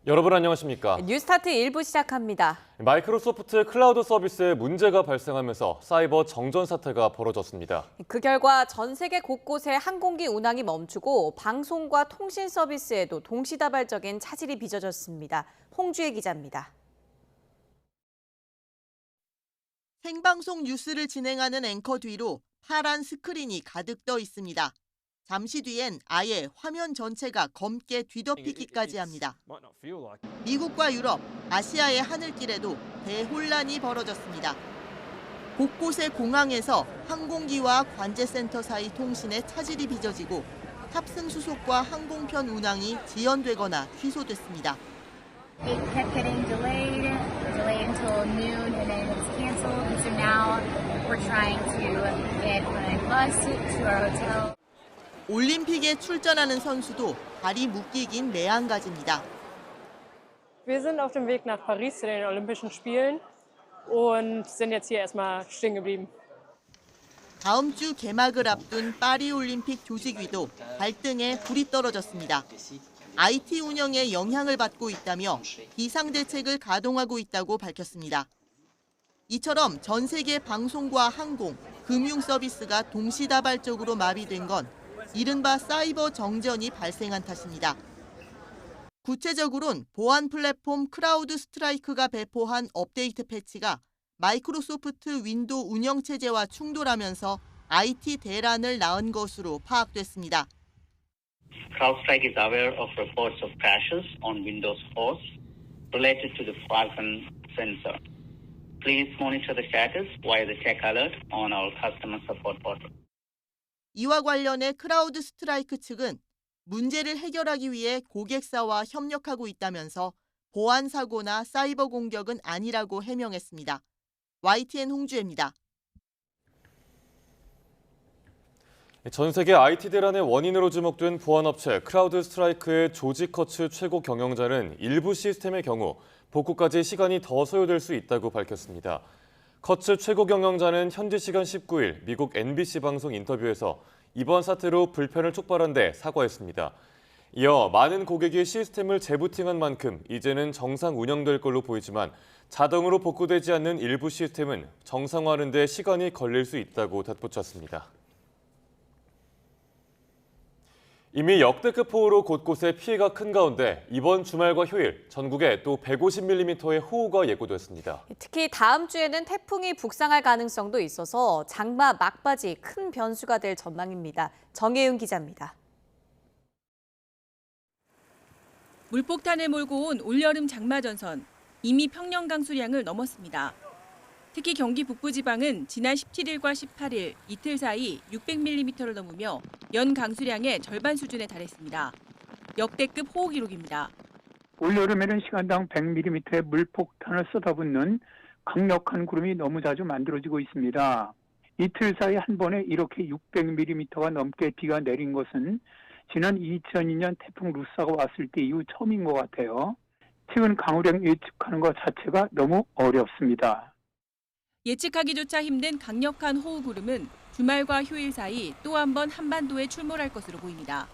여러분 안녕하십니까? 뉴스타트 1부 시작합니다. 마이크로소프트 클라우드 서비스에 문제가 발생하면서 사이버 정전 사태가 벌어졌습니다. 그 결과 전 세계 곳곳에 항공기 운항이 멈추고 방송과 통신 서비스에도 동시다발적인 차질이 빚어졌습니다. 홍주혜 기자입니다. 생방송 뉴스를 진행하는 앵커 뒤로 파란 스크린이 가득 떠 있습니다. 잠시 뒤엔 아예 화면 전체가 검게 뒤덮이기까지 합니다. 미국과 유럽, 아시아의 하늘길에도 대혼란이 벌어졌습니다. 곳곳의 공항에서 항공기와 관제센터 사이 통신에 차질이 빚어지고 탑승 수속과 항공편 운항이 지연되거나 취소됐습니다. It kept getting delayed until noon, and then it was canceled. And so now we're trying to get a bus to our hotel. 올림픽에 출전하는 선수도 발이 묶이긴 매한가지입니다. Wir sind auf dem Weg nach Paris zu den Olympischen Spielen und sind jetzt hier erstmal stehen geblieben. 다음 주 개막을 앞둔 파리 올림픽 조직위도 발등에 불이 떨어졌습니다. IT 운영에 영향을 받고 있다며 비상대책을 가동하고 있다고 밝혔습니다. 이처럼 전 세계 방송과 항공, 금융 서비스가 동시다발적으로 마비된 건 이른바 사이버 정전이 발생한 탓입니다. 구체적으로는 보안 플랫폼 크라우드 스트라이크가 배포한 업데이트 패치가 마이크로소프트 윈도우 운영체제와 충돌하면서 IT 대란을 낳은 것으로 파악됐습니다. CrowdStrike is aware of reports of crashes on Windows hosts related to the Falcon sensor. Please monitor the status via the check alert on our customer support portal. 이와 관련해 크라우드 스트라이크 측은 문제를 해결하기 위해 고객사와 협력하고 있다면서 보안 사고나 사이버 공격은 아니라고 해명했습니다. YTN 홍주혜입니다. 전 세계 IT 대란의 원인으로 지목된 보안업체 크라우드 스트라이크의 조지 커츠 최고 경영자는 일부 시스템의 경우 복구까지 시간이 더 소요될 수 있다고 밝혔습니다. 커츠 최고 경영자는 현지 시간 19일 미국 NBC 방송 인터뷰에서 이번 사태로 불편을 촉발한 데 사과했습니다. 이어 많은 고객이 시스템을 재부팅한 만큼 이제는 정상 운영될 걸로 보이지만 자동으로 복구되지 않는 일부 시스템은 정상화하는 데 시간이 걸릴 수 있다고 덧붙였습니다. 이미 역대급 호우로 곳곳에 피해가 큰 가운데 이번 주말과 휴일 전국에 또 150mm의 호우가 예고됐습니다. 특히 다음 주에는 태풍이 북상할 가능성도 있어서 장마 막바지 큰 변수가 될 전망입니다. 정혜윤 기자입니다. 물폭탄을 몰고 온 올여름 장마 전선. 이미 평년 강수량을 넘었습니다. 특히 경기 북부지방은 지난 17일과 18일 이틀 사이 600mm를 넘으며 연 강수량의 절반 수준에 달했습니다. 역대급 호우 기록입니다. 올여름에는 시간당 100mm의 물폭탄을 쏟아붓는 강력한 구름이 너무 자주 만들어지고 있습니다. 이틀 사이 한 번에 이렇게 600mm가 넘게 비가 내린 것은 지난 2002년 태풍 루사가 왔을 때 이후 처음인 것 같아요. 최근 강우량 예측하는 것 자체가 너무 어렵습니다. 예측하기조차 힘든 강력한 호우 구름은 주말과 휴일 사이 또 한 번 한반도에 출몰할 것으로 보입니다.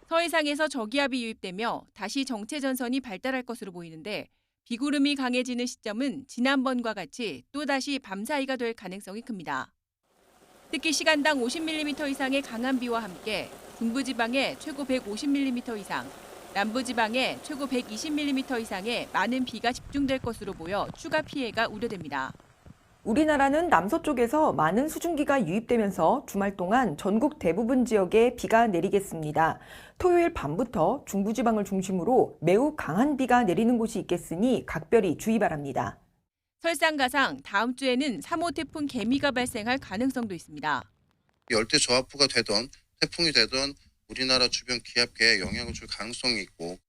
서해상에서 저기압이 유입되며 다시 정체 전선이 발달할 것으로 보이는데 비구름이 강해지는 시점은 지난번과 같이 또다시 밤사이가 될 가능성이 큽니다. 특히 시간당 50mm 이상의 강한 비와 함께 중부지방에 최고 150mm 이상, 남부지방에 최고 120mm 이상의 많은 비가 집중될 것으로 보여 추가 피해가 우려됩니다. 우리나라는 남서쪽에서 많은 수증기가 유입되면서 주말 동안 전국 대부분 지역에 비가 내리겠습니다. 토요일 밤부터 중부지방을 중심으로 매우 강한 비가 내리는 곳이 있겠으니 각별히 주의 바랍니다. 설상가상 다음 주에는 3호 태풍 개미가 발생할 가능성도 있습니다. 열대 저하부가 되던 태풍이 되던 우리나라 주변 기압계에 영향을 줄 가능성이 있고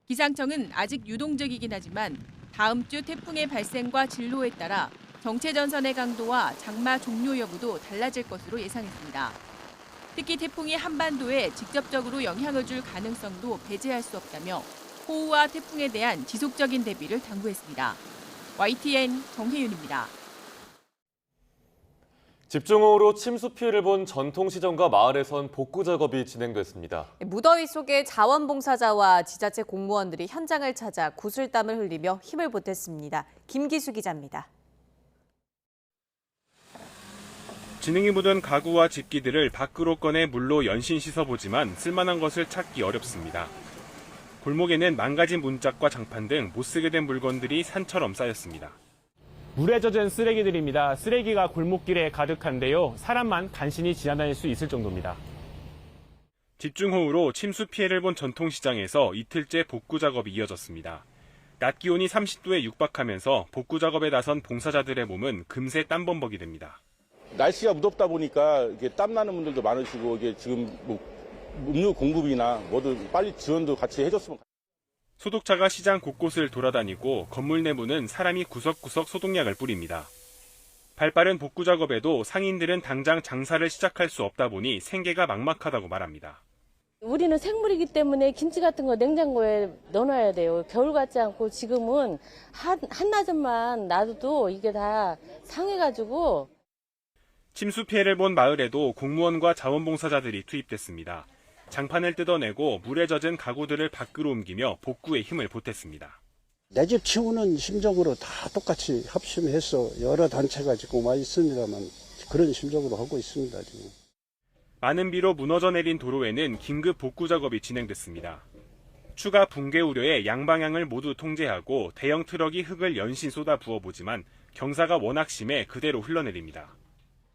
기상청은 아직 유동적이긴 하지만 다음 주 태풍의 발생과 진로에 따라 정체 전선의 강도와 장마 종료 여부도 달라질 것으로 예상했습니다. 특히 태풍이 한반도에 직접적으로 영향을 줄 가능성도 배제할 수 없다며 호우와 태풍에 대한 지속적인 대비를 당부했습니다. YTN 정혜윤입니다. 집중호우로 침수 피해를 본 전통시장과 마을에선 복구 작업이 진행됐습니다. 무더위 속에 자원봉사자와 지자체 공무원들이 현장을 찾아 구슬땀을 흘리며 힘을 보탰습니다. 김기수 기자입니다. 지능이 묻은 가구와 집기들을 밖으로 꺼내 물로 연신 씻어보지만 쓸만한 것을 찾기 어렵습니다. 골목에는 망가진 문짝과 장판 등 못 쓰게 된 물건들이 산처럼 쌓였습니다. 물에 젖은 쓰레기들입니다. 쓰레기가 골목길에 가득한데요. 사람만 간신히 지나다닐 수 있을 정도입니다. 집중호우로 침수 피해를 본 전통시장에서 이틀째 복구 작업이 이어졌습니다. 낮 기온이 30도에 육박하면서 복구 작업에 나선 봉사자들의 몸은 금세 땀범벅이 됩니다. 날씨가 무덥다 보니까 이게 땀 나는 분들도 많으시고 이게 지금 뭐 음료 공급이나 뭐든 빨리 지원도 같이 해줬으면. 소독차가 시장 곳곳을 돌아다니고 건물 내부는 사람이 구석구석 소독약을 뿌립니다. 발빠른 복구 작업에도 상인들은 당장 장사를 시작할 수 없다 보니 생계가 막막하다고 말합니다. 우리는 생물이기 때문에 김치 같은 거 냉장고에 넣어놔야 돼요. 겨울 같지 않고 지금은 한낮에만 놔둬도 이게 다 상해가지고. 침수 피해를 본 마을에도 공무원과 자원봉사자들이 투입됐습니다. 장판을 뜯어내고 물에 젖은 가구들을 밖으로 옮기며 복구에 힘을 보탰습니다. 내 집 치우는 심정으로 다 똑같이 합심해서 여러 단체가 지금 와 있습니다만 그런 심정으로 하고 있습니다. 지금. 많은 비로 무너져 내린 도로에는 긴급 복구 작업이 진행됐습니다. 추가 붕괴 우려에 양방향을 모두 통제하고 대형 트럭이 흙을 연신 쏟아 부어보지만 경사가 워낙 심해 그대로 흘러내립니다.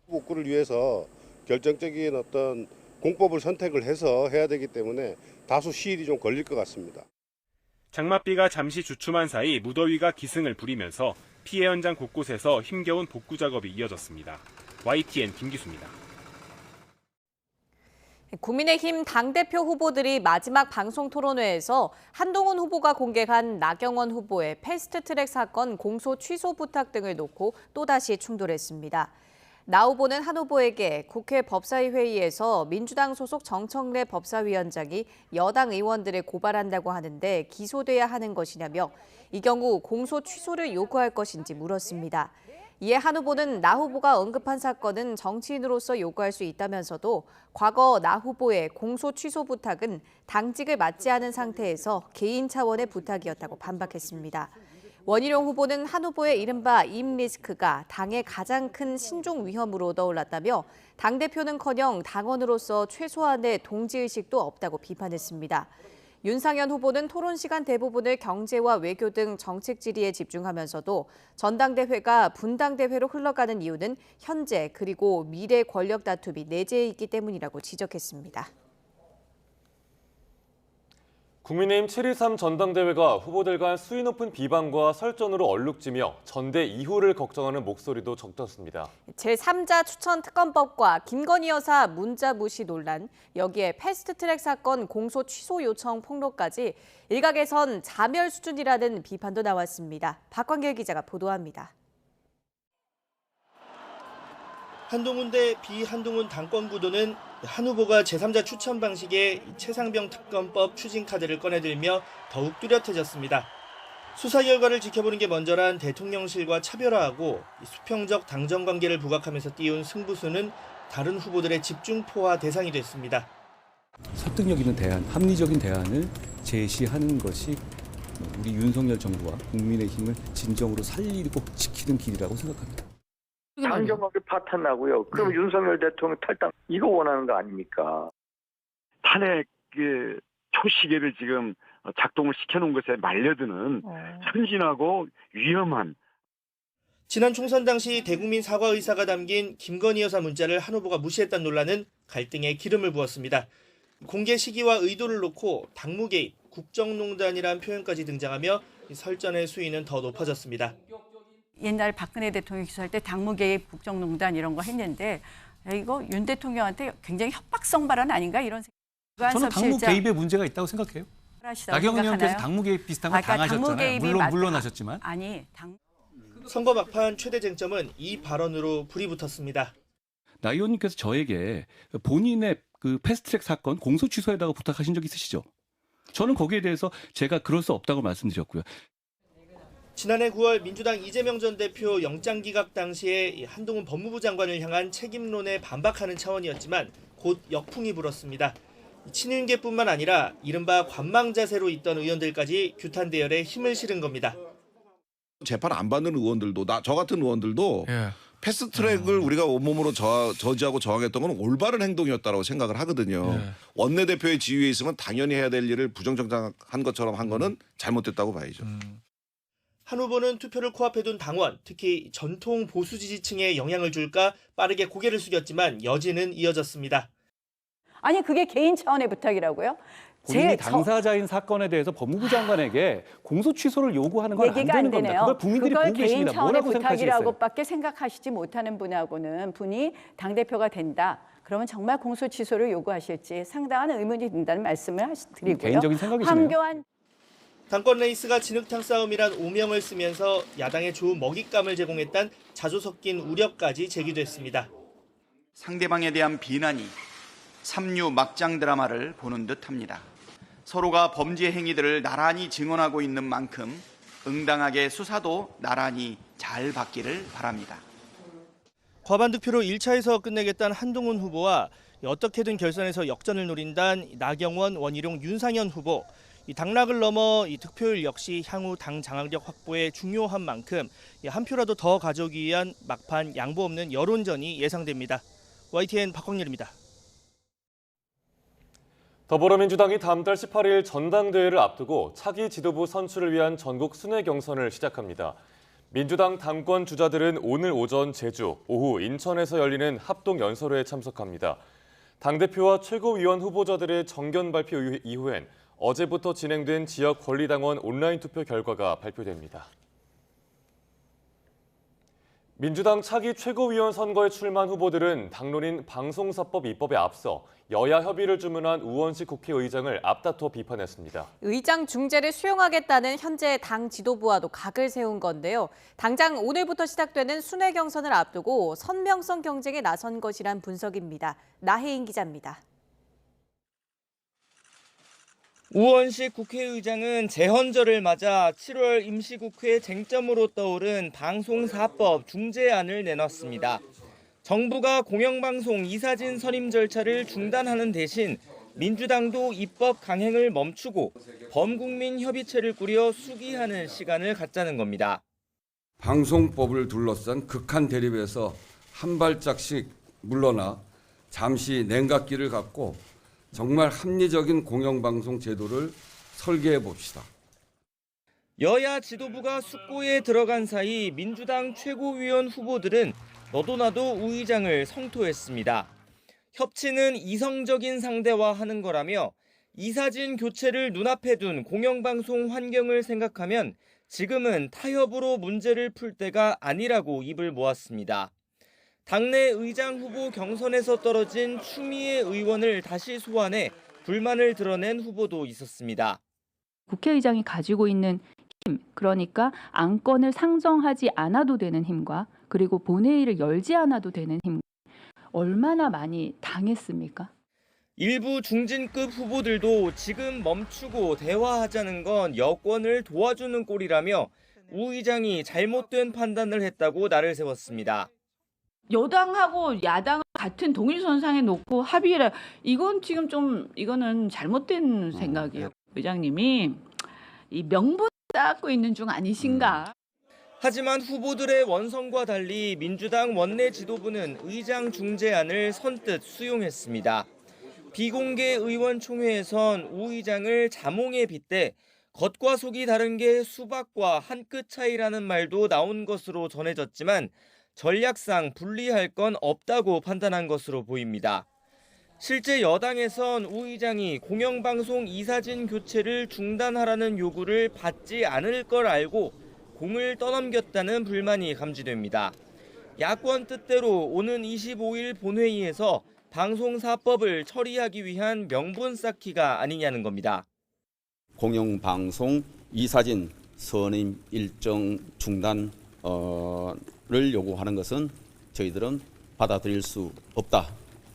복구를 위해서 결정적인 어떤 공법을 선택을 해서 해야 되기 때문에 다소 시일이 좀 걸릴 것 같습니다. 장맛비가 잠시 주춤한 사이 무더위가 기승을 부리면서 피해 현장 곳곳에서 힘겨운 복구 작업이 이어졌습니다. YTN 김기수입니다. 국민의힘 당대표 후보들이 마지막 방송 토론회에서 한동훈 후보가 공개한 나경원 후보의 패스트트랙 사건 공소 취소 부탁 등을 놓고 또다시 충돌했습니다. 나 후보는 한 후보에게 국회 법사위 회의에서 민주당 소속 정청래 법사위원장이 여당 의원들을 고발한다고 하는데 기소돼야 하는 것이냐며 이 경우 공소 취소를 요구할 것인지 물었습니다. 이에 한 후보는 나 후보가 언급한 사건은 정치인으로서 요구할 수 있다면서도 과거 나 후보의 공소 취소 부탁은 당직을 맡지 않은 상태에서 개인 차원의 부탁이었다고 반박했습니다. 원희룡 후보는 한 후보의 이른바 임 리스크가 당의 가장 큰 신종 위험으로 떠올랐다며 당대표는커녕 당원으로서 최소한의 동지의식도 없다고 비판했습니다. 윤상현 후보는 토론 시간 대부분을 경제와 외교 등 정책 질의에 집중하면서도 전당대회가 분당대회로 흘러가는 이유는 현재 그리고 미래 권력 다툼이 내재해 있기 때문이라고 지적했습니다. 국민의힘 7.23 전당대회가 후보들 간 수위 높은 비방과 설전으로 얼룩지며 전대 이후를 걱정하는 목소리도 적잖습니다. 제3자 추천 특검법과 김건희 여사 문자 무시 논란, 여기에 패스트트랙 사건 공소 취소 요청 폭로까지 일각에선 자멸 수준이라는 비판도 나왔습니다. 박광길 기자가 보도합니다. 한동훈 대 비한동훈 당권 구도는 한 후보가 제3자 추천 방식의 최상병 특검법 추진 카드를 꺼내들며 더욱 뚜렷해졌습니다. 수사 결과를 지켜보는 게 먼저란 대통령실과 차별화하고 수평적 당정 관계를 부각하면서 띄운 승부수는 다른 후보들의 집중포화 대상이 됐습니다. 설득력 있는 대안, 합리적인 대안을 제시하는 것이 우리 윤석열 정부와 국민의힘을 진정으로 살리고 지키는 길이라고 생각합니다. 당정관계 파탄 나고요. 그럼 윤석열 대통령 탈당 이거 원하는 거 아닙니까? 탄핵 초시계를 지금 작동을 시켜놓은 것에 말려드는 선진하고 위험한. 지난 총선 당시 대국민 사과 의사가 담긴 김건희 여사 문자를 한 후보가 무시했다는 논란은 갈등에 기름을 부었습니다. 공개 시기와 의도를 놓고 당무 개입, 국정농단이라는 표현까지 등장하며 설전의 수위는 더 높아졌습니다. 옛날 박근혜 대통령 기소할 때 당무 개입, 국정농단 이런 거 했는데 이거 윤 대통령한테 굉장히 협박성 발언 아닌가 이런 생각. 저는 당무 개입에 문제가 있다고 생각해요. 나경원 의원께서 당무 개입 비슷한 거 당하셨잖아요. 물론 물러나셨지만. 선거 막판 최대 쟁점은 이 발언으로 불이 붙었습니다. 나 의원님께서 저에게 본인의 그 패스트트랙 사건 공소 취소에다가 부탁하신 적 있으시죠? 저는 거기에 대해서 제가 그럴 수 없다고 말씀드렸고요. 지난해 9월 민주당 이재명 전 대표 영장 기각 당시에 한동훈 법무부 장관을 향한 책임론에 반박하는 차원이었지만 곧 역풍이 불었습니다. 친윤계뿐만 아니라 이른바 관망 자세로 있던 의원들까지 규탄 대열에 힘을 실은 겁니다. 재판 안 받는 의원들도 저 같은 의원들도 패스트트랙을 우리가 온몸으로 저지하고 저항했던 건 올바른 행동이었다고 생각을 하거든요. 원내대표의 지위에 있으면 당연히 해야 될 일을 부정정당한 것처럼 한 거는 잘못됐다고 봐야죠. 한 후보는 투표를 코앞에 둔 당원, 특히 전통 보수 지지층에 영향을 줄까 빠르게 고개를 숙였지만 여지는 이어졌습니다. 아니 그게 개인 차원의 부탁이라고요? 본인이 당사자인 사건에 대해서 법무부 장관에게 공소 취소를 요구하는 건 안 되는 겁니다. 그걸 국민들이 보고 계십니다. 뭐라고 생각하시겠어요? 부탁이라고밖에 생각하시지 못하는 분하고는 분이 당대표가 된다. 그러면 정말 공소 취소를 요구하실지 상당한 의문이 든다는 말씀을 드리고요. 개인적인 생각이시네요. 황교안 당권 레이스가 진흙탕 싸움이란 오명을 쓰면서 야당에 좋은 먹잇감을 제공했단 자주 섞인 우려까지 제기됐습니다. 상대방에 대한 비난이 삼류 막장 드라마를 보는 듯합니다. 서로가 범죄 행위들을 나란히 증언하고 있는 만큼 응당하게 수사도 나란히 잘 받기를 바랍니다. 과반 득표로 1차에서 끝내겠다는 한동훈 후보와 어떻게든 결선에서 역전을 노린다는 나경원, 원희룡, 윤상현 후보. 이 당락을 넘어 이 득표율 역시 향후 당 장악력 확보에 중요한 만큼 한 표라도 더 가져오기 위한 막판 양보 없는 여론전이 예상됩니다. YTN 박광렬입니다. 더불어민주당이 다음 달 18일 전당대회를 앞두고 차기 지도부 선출을 위한 전국 순회 경선을 시작합니다. 민주당 당권 주자들은 오늘 오전 제주, 오후 인천에서 열리는 합동 연설회에 참석합니다. 당대표와 최고위원 후보자들의 정견 발표 이후엔 어제부터 진행된 지역 권리당원 온라인 투표 결과가 발표됩니다. 민주당 차기 최고위원 선거에 출마한 후보들은 당론인 방송사법 입법에 앞서 여야 협의를 주문한 우원식 국회의장을 앞다퉈 비판했습니다. 의장 중재를 수용하겠다는 현재 당 지도부와도 각을 세운 건데요. 당장 오늘부터 시작되는 순회 경선을 앞두고 선명성 경쟁에 나선 것이란 분석입니다. 나혜인 기자입니다. 우원식 국회의장은 재헌절을 맞아 7월 임시국회 쟁점으로 떠오른 방송사법 중재안을 내놨습니다. 정부가 공영방송 이사진 선임 절차를 중단하는 대신 민주당도 입법 강행을 멈추고 범국민 협의체를 꾸려 수기하는 시간을 갖자는 겁니다. 방송법을 둘러싼 극한 대립에서 한 발짝씩 물러나 잠시 냉각기를 갖고 정말 합리적인 공영방송 제도를 설계해 봅시다. 여야 지도부가 숙고에 들어간 사이 민주당 최고위원 후보들은 너도 나도 우 의장을 성토했습니다. 협치는 이성적인 상대화하는 거라며 이사진 교체를 눈앞에 둔 공영방송 환경을 생각하면 지금은 타협으로 문제를 풀 때가 아니라고 입을 모았습니다. 당내 의장 후보 경선에서 떨어진 추미애 의원을 다시 소환해 불만을 드러낸 후보도 있었습니다. 국회의장이 가지고 있는 힘, 그러니까 안건을 상정하지 않아도 되는 힘과 그리고 본회의를 열지 않아도 되는 힘, 얼마나 많이 당했습니까? 일부 중진급 후보들도 지금 멈추고 대화하자는 건 여권을 도와주는 꼴이라며 우 의장이 잘못된 판단을 했다고 날을 세웠습니다. 여당하고 야당을 같은 동일선상에 놓고 합의를 이건 지금 좀 이거는 잘못된 생각이에요. 의장님이 이 명분 쌓고 있는 중 아니신가. 하지만 후보들의 원성과 달리 민주당 원내 지도부는 의장 중재안을 선뜻 수용했습니다. 비공개 의원총회에선 우 의장을 자몽에 빗대 겉과 속이 다른 게 수박과 한 끗 차이라는 말도 나온 것으로 전해졌지만 전략상 불리할 건 없다고 판단한 것으로 보입니다. 실제 여당에선 우 의장이 공영방송 이사진 교체를 중단하라는 요구를 받지 않을 걸 알고 공을 떠넘겼다는 불만이 감지됩니다. 야권 뜻대로 오는 25일 본회의에서 방송사법을 처리하기 위한 명분 쌓기가 아니냐는 겁니다. 공영방송 이사진 선임 일정 중단을 요구하는 것은 저희들은 받아들일 수 없다.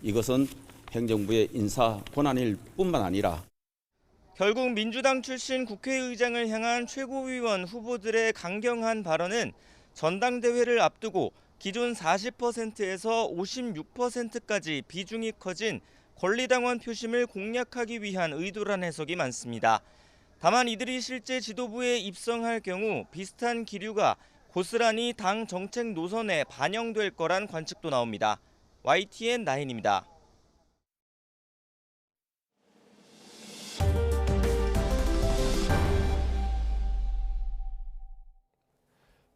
이것은 행정부의 인사 권한일 뿐만 아니라 결국 민주당 출신 국회의장을 향한 최고위원 후보들의 강경한 발언은 전당대회를 앞두고 기존 40%에서 56%까지 비중이 커진 권리당원 표심을 공략하기 위한 의도란 해석이 많습니다. 다만 이들이 실제 지도부에 입성할 경우 비슷한 기류가 고스란히 당 정책 노선에 반영될 거란 관측도 나옵니다. YTN 나인입니다.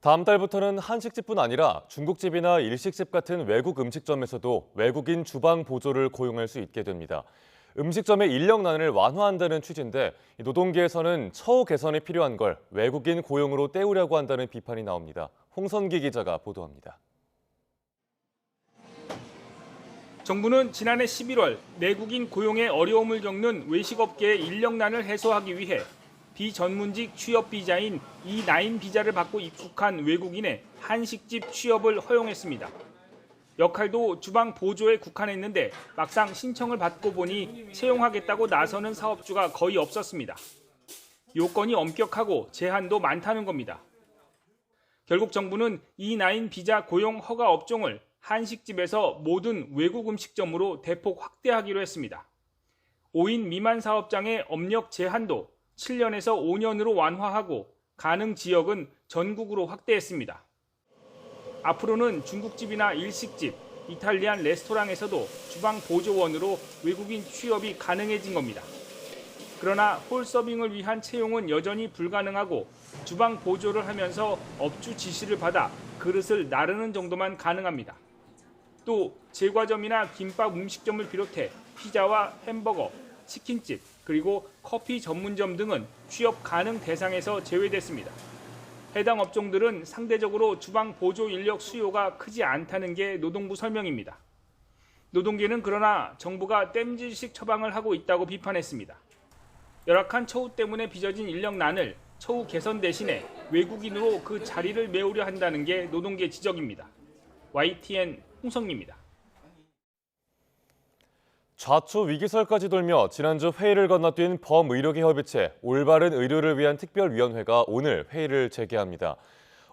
다음 달부터는 한식집뿐 아니라 중국집이나 일식집 같은 외국 음식점에서도 외국인 주방 보조를 고용할 수 있게 됩니다. 음식점의 인력난을 완화한다는 취지인데 노동계에서는 처우 개선이 필요한 걸 외국인 고용으로 때우려고 한다는 비판이 나옵니다. 홍선기 기자가 보도합니다. 정부는 지난해 11월 내국인 고용에 어려움을 겪는 외식업계의 인력난을 해소하기 위해 비전문직 취업 비자인 E9 비자를 받고 입국한 외국인의 한식집 취업을 허용했습니다. 역할도 주방 보조에 국한했는데 막상 신청을 받고 보니 채용하겠다고 나서는 사업주가 거의 없었습니다. 요건이 엄격하고 제한도 많다는 겁니다. 결국 정부는 E9 비자 고용 허가 업종을 한식집에서 모든 외국 음식점으로 대폭 확대하기로 했습니다. 5인 미만 사업장의 업력 제한도 7년에서 5년으로 완화하고 가능 지역은 전국으로 확대했습니다. 앞으로는 중국집이나 일식집, 이탈리안 레스토랑에서도 주방 보조원으로 외국인 취업이 가능해진 겁니다. 그러나 홀서빙을 위한 채용은 여전히 불가능하고 주방 보조를 하면서 업주 지시를 받아 그릇을 나르는 정도만 가능합니다. 또 제과점이나 김밥 음식점을 비롯해 피자와 햄버거, 치킨집, 그리고 커피 전문점 등은 취업 가능 대상에서 제외됐습니다. 해당 업종들은 상대적으로 주방 보조 인력 수요가 크지 않다는 게 노동부 설명입니다. 노동계는 그러나 정부가 땜질식 처방을 하고 있다고 비판했습니다. 열악한 처우 때문에 빚어진 인력난을 처우 개선 대신에 외국인으로 그 자리를 메우려 한다는 게 노동계 지적입니다. YTN 홍성리입니다. 좌초 위기설까지 돌며 지난주 회의를 건너뛴 범의료계 협의체 올바른 의료를 위한 특별위원회가 오늘 회의를 재개합니다.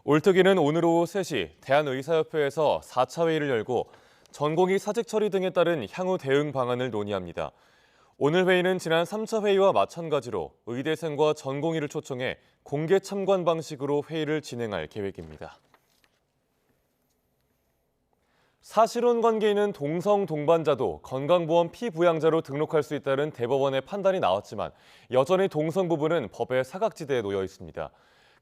올특위는 오늘 오후 3시 대한의사협회에서 4차 회의를 열고 전공의 사직 처리 등에 따른 향후 대응 방안을 논의합니다. 오늘 회의는 지난 3차 회의와 마찬가지로 의대생과 전공의를 초청해 공개 참관 방식으로 회의를 진행할 계획입니다. 사실혼 관계에 있는 동성 동반자도 건강보험 피부양자로 등록할 수 있다는 대법원의 판단이 나왔지만 여전히 동성 부부는 법의 사각지대에 놓여 있습니다.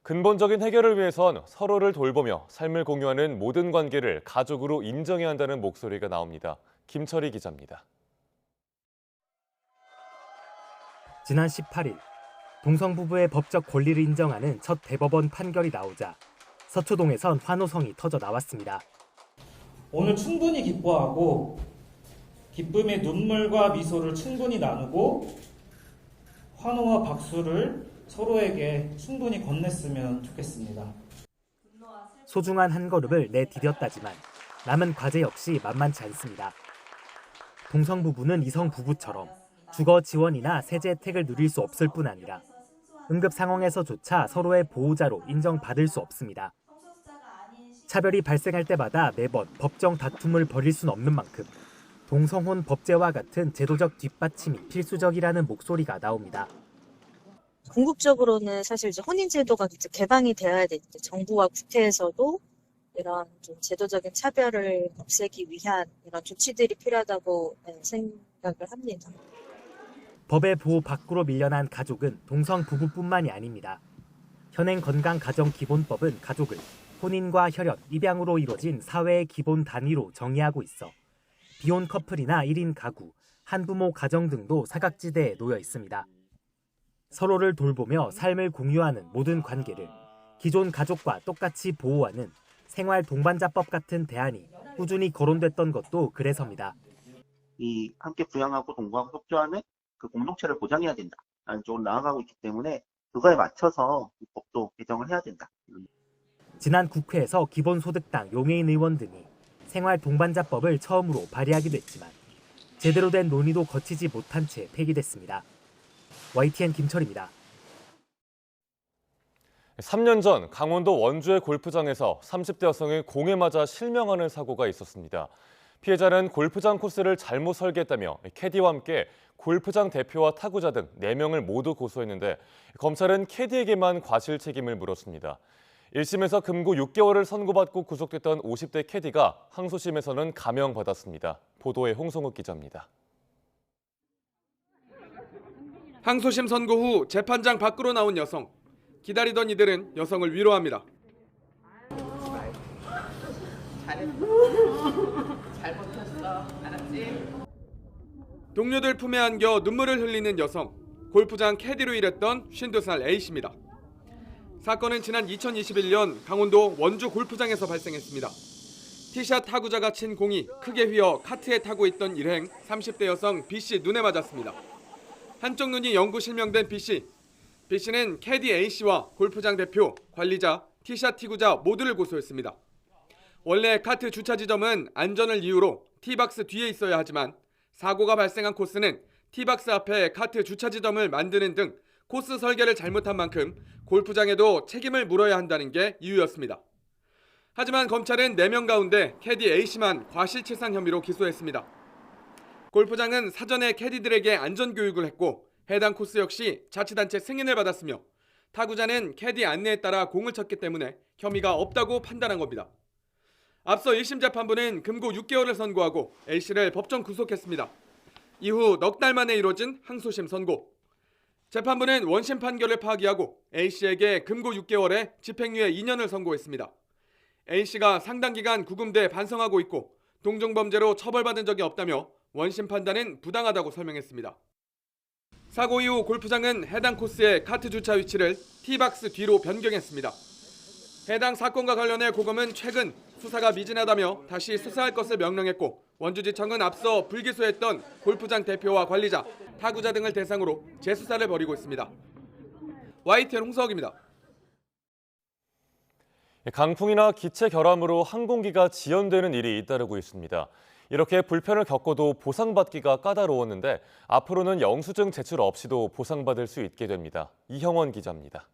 근본적인 해결을 위해선 서로를 돌보며 삶을 공유하는 모든 관계를 가족으로 인정해야 한다는 목소리가 나옵니다. 김철희 기자입니다. 지난 18일 동성 부부의 법적 권리를 인정하는 첫 대법원 판결이 나오자 서초동에선 환호성이 터져 나왔습니다. 오늘 충분히 기뻐하고 기쁨의 눈물과 미소를 충분히 나누고 환호와 박수를 서로에게 충분히 건넸으면 좋겠습니다. 소중한 한 걸음을 내디뎠다지만 남은 과제 역시 만만치 않습니다. 동성 부부는 이성 부부처럼 주거 지원이나 세제 혜택을 누릴 수 없을 뿐 아니라 응급 상황에서조차 서로의 보호자로 인정받을 수 없습니다. 차별이 발생할 때마다 매번 법정 다툼을 벌일 수는 없는 만큼 동성혼 법제와 같은 제도적 뒷받침이 필수적이라는 목소리가 나옵니다. 궁극적으로는 사실 이제 혼인제도가 개방이 되어야 되는데 정부와 국회에서도 이런 좀 제도적인 차별을 없애기 위한 이런 조치들이 필요하다고 생각을 합니다. 법의 보호 밖으로 밀려난 가족은 동성 부부뿐만이 아닙니다. 현행 건강가정기본법은 가족을 혼인과 혈연, 입양으로 이루어진 사회의 기본 단위로 정의하고 있어 비혼 커플이나 1인 가구, 한부모 가정 등도 사각지대에 놓여 있습니다. 서로를 돌보며 삶을 공유하는 모든 관계를 기존 가족과 똑같이 보호하는 생활 동반자법 같은 대안이 꾸준히 거론됐던 것도 그래서입니다. 이 함께 부양하고 동거하고 협조하는 그 공동체를 보장해야 된다라는 쪽으로 나아가고 있기 때문에 그거에 맞춰서 이 법도 개정을 해야 된다. 지난 국회에서 기본소득당 용해인 의원 등이 생활 동반자법을 처음으로 발의하기도 했지만 제대로 된 논의도 거치지 못한 채 폐기됐습니다. YTN 김철입니다. 3년 전 강원도 원주의 골프장에서 30대 여성이 공에 맞아 실명하는 사고가 있었습니다. 피해자는 골프장 코스를 잘못 설계했다며 캐디와 함께 골프장 대표와 타구자 등 4명을 모두 고소했는데 검찰은 캐디에게만 과실 책임을 물었습니다. 1심에서 금고 6개월을 선고받고 구속됐던 50대 캐디가 항소심에서는 감형받았습니다. 보도에 홍성욱 기자입니다. 항소심 선고 후 재판장 밖으로 나온 여성. 기다리던 이들은 여성을 위로합니다. 잘 버텼어. 알았지? 동료들 품에 안겨 눈물을 흘리는 여성. 골프장 캐디로 일했던 52살 A씨입니다. 사건은 지난 2021년 강원도 원주 골프장에서 발생했습니다. 티샷 타구자가 친 공이 크게 휘어 카트에 타고 있던 일행 30대 여성 B씨 눈에 맞았습니다. 한쪽 눈이 영구 실명된 B씨. B씨는 캐디 A씨와 골프장 대표, 관리자, 티샷 티구자 모두를 고소했습니다. 원래 카트 주차 지점은 안전을 이유로 티박스 뒤에 있어야 하지만 사고가 발생한 코스는 티박스 앞에 카트 주차 지점을 만드는 등 코스 설계를 잘못한 만큼 골프장에도 책임을 물어야 한다는 게 이유였습니다. 하지만 검찰은 4명 가운데 캐디 A씨만 과실치상 혐의로 기소했습니다. 골프장은 사전에 캐디들에게 안전교육을 했고 해당 코스 역시 자치단체 승인을 받았으며 타구자는 캐디 안내에 따라 공을 쳤기 때문에 혐의가 없다고 판단한 겁니다. 앞서 1심 재판부는 금고 6개월을 선고하고 A씨를 법정 구속했습니다. 이후 넉 달 만에 이뤄진 항소심 선고. 재판부는 원심 판결을 파기하고 A씨에게 금고 6개월에 집행유예 2년을 선고했습니다. A씨가 상당 기간 구금돼 반성하고 있고 동종범죄로 처벌받은 적이 없다며 원심 판단은 부당하다고 설명했습니다. 사고 이후 골프장은 해당 코스의 카트 주차 위치를 티박스 뒤로 변경했습니다. 해당 사건과 관련해 고검은 최근 수사가 미진하다며 다시 수사할 것을 명령했고 원주지청은 앞서 불기소했던 골프장 대표와 관리자, 타구자 등을 대상으로 재수사를 벌이고 있습니다. YTN 홍석입니다. 강풍이나 기체 결함으로 항공기가 지연되는 일이 잇따르고 있습니다. 이렇게 불편을 겪어도 보상받기가 까다로웠는데 앞으로는 영수증 제출 없이도 보상받을 수 있게 됩니다. 이형원 기자입니다.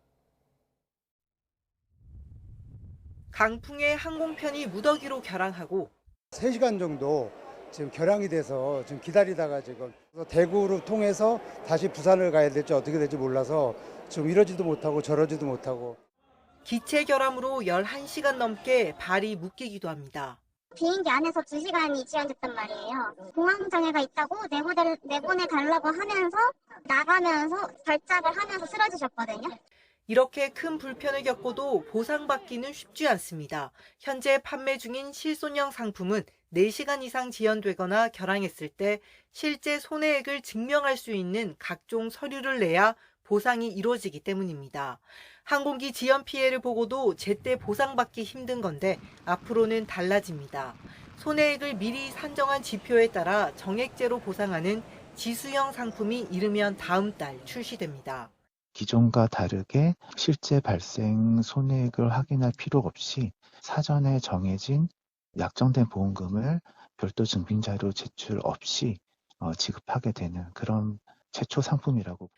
강풍에 항공편이 무더기로 결항하고 3시간 정도 지금 결항이 돼서 지금 기다리다가 지금 대구를 통해서 다시 부산을 가야 될지 어떻게 될지 몰라서 지금 이러지도 못하고 저러지도 못하고 기체 결함으로 11시간 넘게 발이 묶이기도 합니다. 비행기 안에서 2시간이 지연됐단 말이에요. 공항장애가 있다고 내보내달라고 하면서 나가면서 발작을 하면서 쓰러지셨거든요. 이렇게 큰 불편을 겪어도 보상받기는 쉽지 않습니다. 현재 판매 중인 실손형 상품은 4시간 이상 지연되거나 결항했을 때 실제 손해액을 증명할 수 있는 각종 서류를 내야 보상이 이루어지기 때문입니다. 항공기 지연 피해를 보고도 제때 보상받기 힘든 건데 앞으로는 달라집니다. 손해액을 미리 산정한 지표에 따라 정액제로 보상하는 지수형 상품이 이르면 다음 달 출시됩니다. 기존과 다르게 실제 발생 손해액을 확인할 필요 없이 사전에 정해진 약정된 보험금을 별도 증빙자료 제출 없이 지급하게 되는 그런 최초 상품이라고.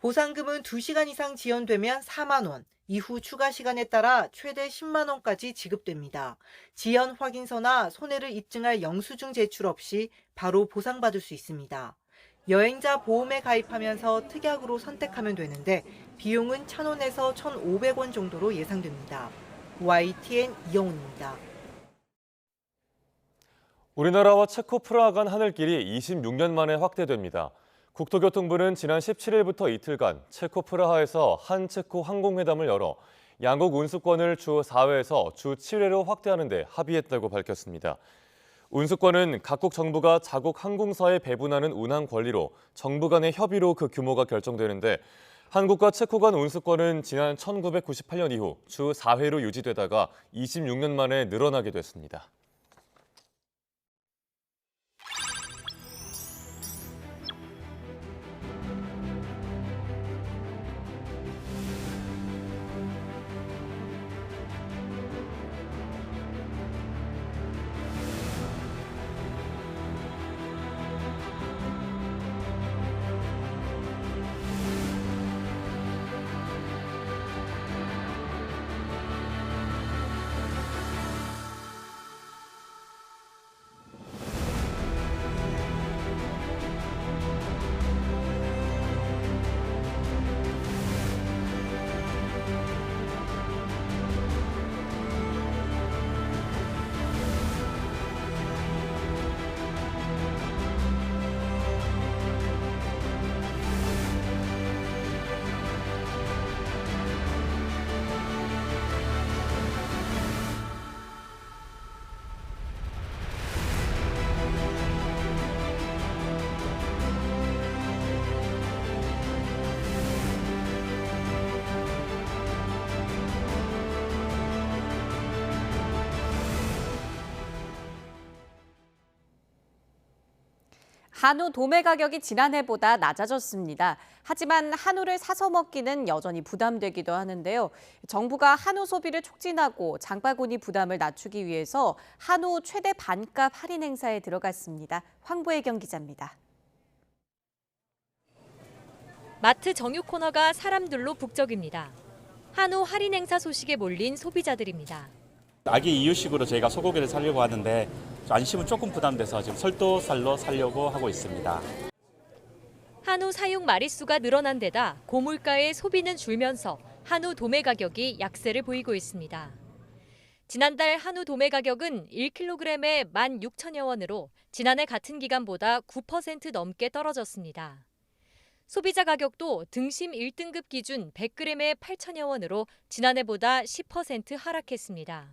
보상금은 2시간 이상 지연되면 4만 원, 이후 추가 시간에 따라 최대 10만 원까지 지급됩니다. 지연 확인서나 손해를 입증할 영수증 제출 없이 바로 보상받을 수 있습니다. 여행자 보험에 가입하면서 특약으로 선택하면 되는데 비용은 1,000원에서 1,500원 정도로 예상됩니다. YTN 이영훈입니다. 우리나라와 체코 프라하 간 하늘길이 26년 만에 확대됩니다. 국토교통부는 지난 17일부터 이틀간 체코 프라하에서 한체코 항공회담을 열어 양국 운수권을 주 4회에서 주 7회로 확대하는 데 합의했다고 밝혔습니다. 운수권은 각국 정부가 자국 항공사에 배분하는 운항 권리로 정부 간의 협의로 그 규모가 결정되는데 한국과 체코 간 운수권은 지난 1998년 이후 주 4회로 유지되다가 26년 만에 늘어나게 됐습니다. 한우 도매 가격이 지난해보다 낮아졌습니다. 하지만 한우를 사서 먹기는 여전히 부담되기도 하는데요. 정부가 한우 소비를 촉진하고 장바구니 부담을 낮추기 위해서 한우 최대 반값 할인 행사에 들어갔습니다. 황보혜경 기자입니다. 마트 정육 코너가 사람들로 북적입니다. 한우 할인 행사 소식에 몰린 소비자들입니다. 아기 이유식으로 저희가 소고기를 사려고 하는데 안심은 조금 부담돼서 지금 설도살로 사려고 하고 있습니다. 한우 사육 마리수가 늘어난 데다 고물가의 소비는 줄면서 한우 도매 가격이 약세를 보이고 있습니다. 지난달 한우 도매 가격은 1kg에 16,000여 원으로 지난해 같은 기간보다 9% 넘게 떨어졌습니다. 소비자 가격도 등심 1등급 기준 100g에 8,000여 원으로 지난해보다 10% 하락했습니다.